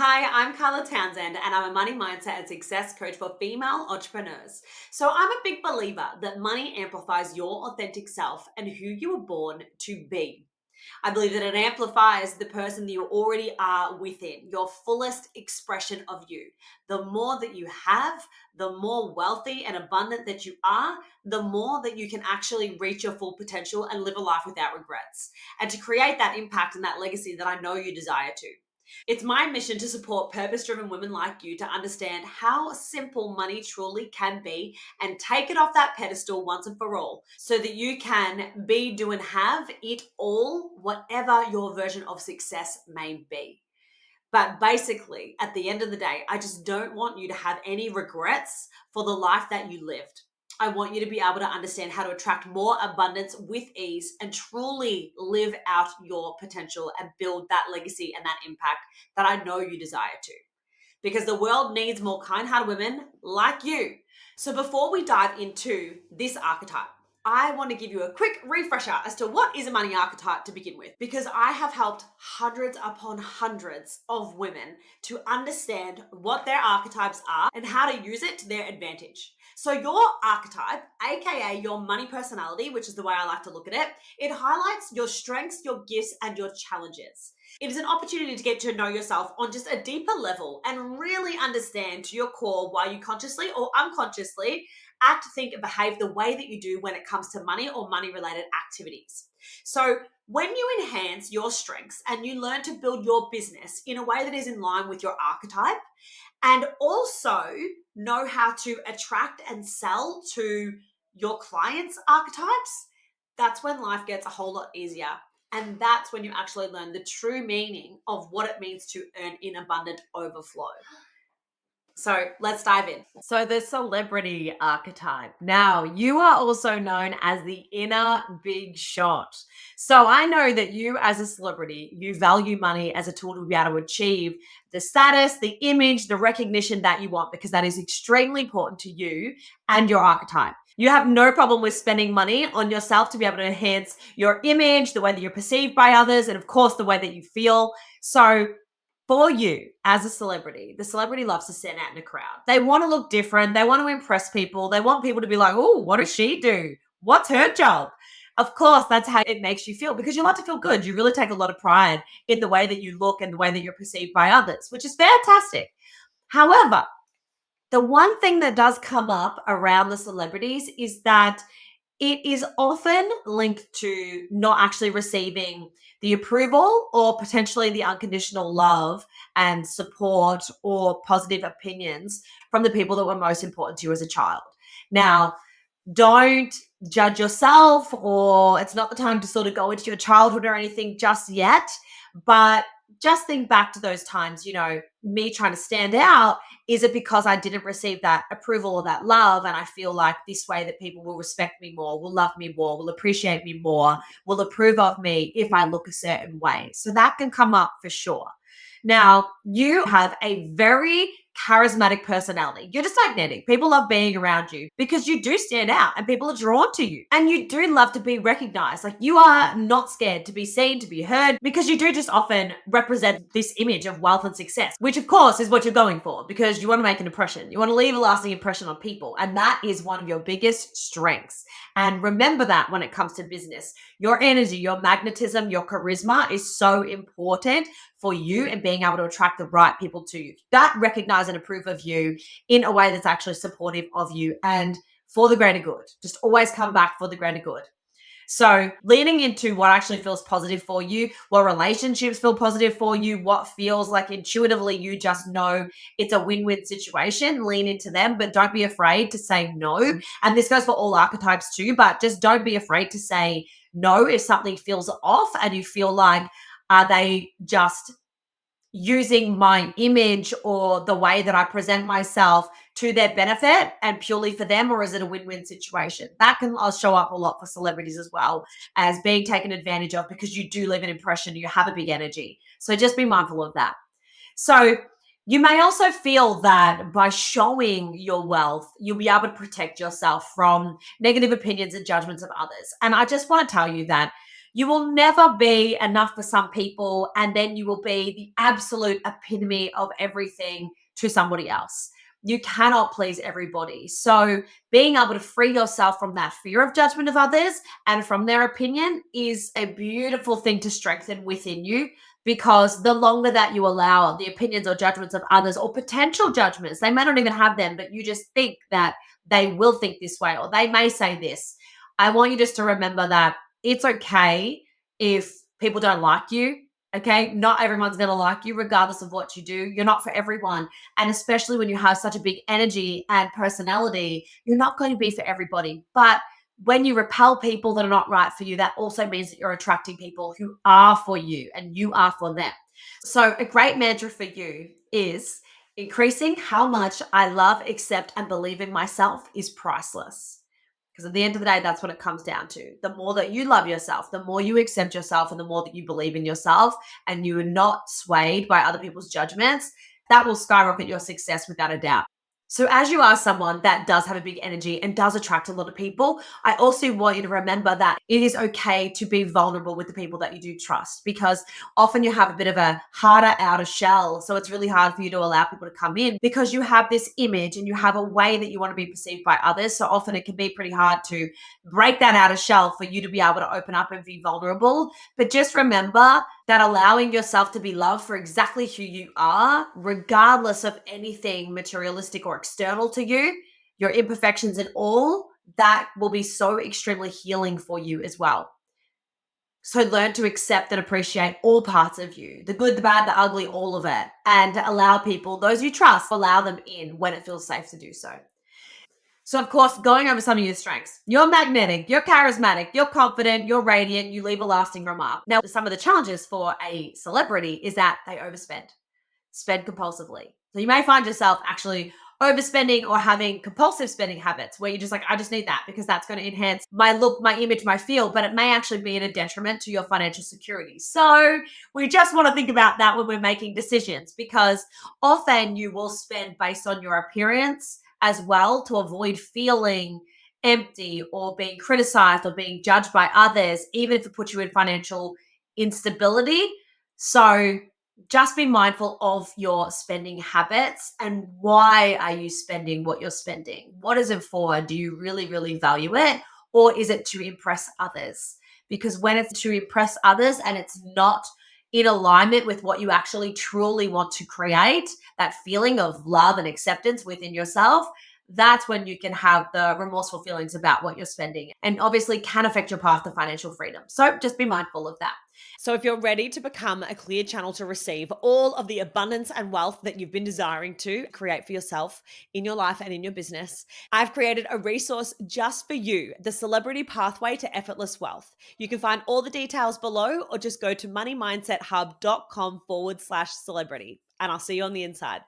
Hi, I'm Carla Townsend, and I'm a money mindset and success coach for female entrepreneurs. So, I'm a big believer that money amplifies your authentic self and who you were born to be. I believe that it amplifies the person that you already are within, your fullest expression of you. The more that you have, the more wealthy and abundant that you are, the more that you can actually reach your full potential and live a life without regrets. And to create that impact and that legacy that I know you desire to. It's my mission to support purpose driven women like you to understand how simple money truly can be and take it off that pedestal once and for all so that you can be, do, and have it all, whatever your version of success may be. But basically, at the end of the day, I just don't want you to have any regrets for the life that you lived. I want you to be able to understand how to attract more abundance with ease and truly live out your potential and build that legacy and that impact that I know you desire to. Because the world needs more kind-hearted women like you. So before we dive into this archetype, I want to give you a quick refresher as to what is a money archetype to begin with, because I have helped hundreds upon hundreds of women to understand what their archetypes are and how to use it to their advantage. So your archetype, aka your money personality, which is the way I like to look at it, it highlights your strengths, your gifts, and your challenges. It is an opportunity to get to know yourself on just a deeper level and really understand to your core why you consciously or unconsciously act, think, and behave the way that you do when it comes to money or money-related activities. So when you enhance your strengths and you learn to build your business in a way that is in line with your archetype, and also know how to attract and sell to your clients' archetypes, that's when life gets a whole lot easier. And that's when you actually learn the true meaning of what it means to earn in abundant overflow. So let's dive in. So, the celebrity archetype. Now, you are also known as the inner big shot. So, I know that you, as a celebrity, you value money as a tool to be able to achieve the status, the image, the recognition that you want, because that is extremely important to you and your archetype. You have no problem with spending money on yourself to be able to enhance your image, the way that you're perceived by others, and of course, the way that you feel. So, for you as a celebrity, the celebrity loves to stand out in a crowd. They want to look different. They want to impress people. They want people to be like, oh, what does she do? What's her job? Of course, that's how it makes you feel, because you like to feel good. You really take a lot of pride in the way that you look and the way that you're perceived by others, which is fantastic. However, the one thing that does come up around the celebrities is that it is often linked to not actually receiving the approval or potentially the unconditional love and support or positive opinions from the people that were most important to you as a child. Now, don't judge yourself, or it's not the time to sort of go into your childhood or anything just yet, but just think back to those times, me trying to stand out. Is it because I didn't receive that approval or that love? And I feel like this way that people will respect me more, will love me more, will appreciate me more, will approve of me if I look a certain way. So that can come up for sure. Now, you have a very charismatic personality. You're just magnetic. People love being around you because you do stand out and people are drawn to you. And you do love to be recognized. Like, you are not scared to be seen, to be heard, because you do just often represent this image of wealth and success, which of course is what you're going for, because you want to make an impression. You want to leave a lasting impression on people. And that is one of your biggest strengths. And remember that when it comes to business, your energy, your magnetism, your charisma is so important for you and being able to attract the right people to you that recognize and approve of you in a way that's actually supportive of you and for the greater good. Just always come back for the greater good. So, leaning into what actually feels positive for you, what relationships feel positive for you, what feels like intuitively you just know it's a win-win situation, lean into them, but don't be afraid to say no. And this goes for all archetypes too, but just don't be afraid to say no if something feels off and you feel like, are they just using my image or the way that I present myself to their benefit and purely for them, or is it a win-win situation? That can show up a lot for celebrities as well, as being taken advantage of, because you do leave an impression, you have a big energy. So just be mindful of that. So you may also feel that by showing your wealth, you'll be able to protect yourself from negative opinions and judgments of others. And I just want to tell you that You will never be enough for some people, and then you will be the absolute epitome of everything to somebody else. You cannot please everybody. So, being able to free yourself from that fear of judgment of others and from their opinion is a beautiful thing to strengthen within you, because the longer that you allow the opinions or judgments of others, or potential judgments, they may not even have them, but you just think that they will think this way or they may say this. I want you just to remember that it's okay if people don't like you. Okay. Not everyone's going to like you, regardless of what you do. You're not for everyone. And especially when you have such a big energy and personality, you're not going to be for everybody. But when you repel people that are not right for you, that also means that you're attracting people who are for you and you are for them. So, a great mantra for you is increasing how much I love, accept, and believe in myself is priceless. Because at the end of the day, that's what it comes down to. The more that you love yourself, the more you accept yourself, and the more that you believe in yourself, and you are not swayed by other people's judgments, that will skyrocket your success without a doubt. So, as you are someone that does have a big energy and does attract a lot of people, I also want you to remember that it is okay to be vulnerable with the people that you do trust, because often you have a bit of a harder outer shell. So, it's really hard for you to allow people to come in because you have this image and you have a way that you want to be perceived by others. So, often it can be pretty hard to break that outer shell for you to be able to open up and be vulnerable. But just remember that allowing yourself to be loved for exactly who you are, regardless of anything materialistic or external to you, your imperfections and all, that will be so extremely healing for you as well. So learn to accept and appreciate all parts of you, the good, the bad, the ugly, all of it, and allow people, those you trust, allow them in when it feels safe to do so. So, of course, going over some of your strengths. You're magnetic, you're charismatic, you're confident, you're radiant, you leave a lasting remark. Now, some of the challenges for a celebrity is that they overspend, spend compulsively. So, you may find yourself actually overspending or having compulsive spending habits where you're just like, I just need that because that's going to enhance my look, my image, my feel, but it may actually be at a detriment to your financial security. So, we just want to think about that when we're making decisions, because often you will spend based on your appearance as well to avoid feeling empty or being criticized or being judged by others, even if it puts you in financial instability. So just be mindful of your spending habits and why are you spending what you're spending? What is it for? Do you really, really value it? Or is it to impress others? Because when it's to impress others and it's not in alignment with what you actually truly want to create, that feeling of love and acceptance within yourself, that's when you can have the remorseful feelings about what you're spending, and obviously can affect your path to financial freedom. So just be mindful of that. So, if you're ready to become a clear channel to receive all of the abundance and wealth that you've been desiring to create for yourself in your life and in your business, I've created a resource just for you, the Celebrity Pathway to Effortless Wealth. You can find all the details below or just go to moneymindset.hub.com/celebrity. And I'll see you on the inside.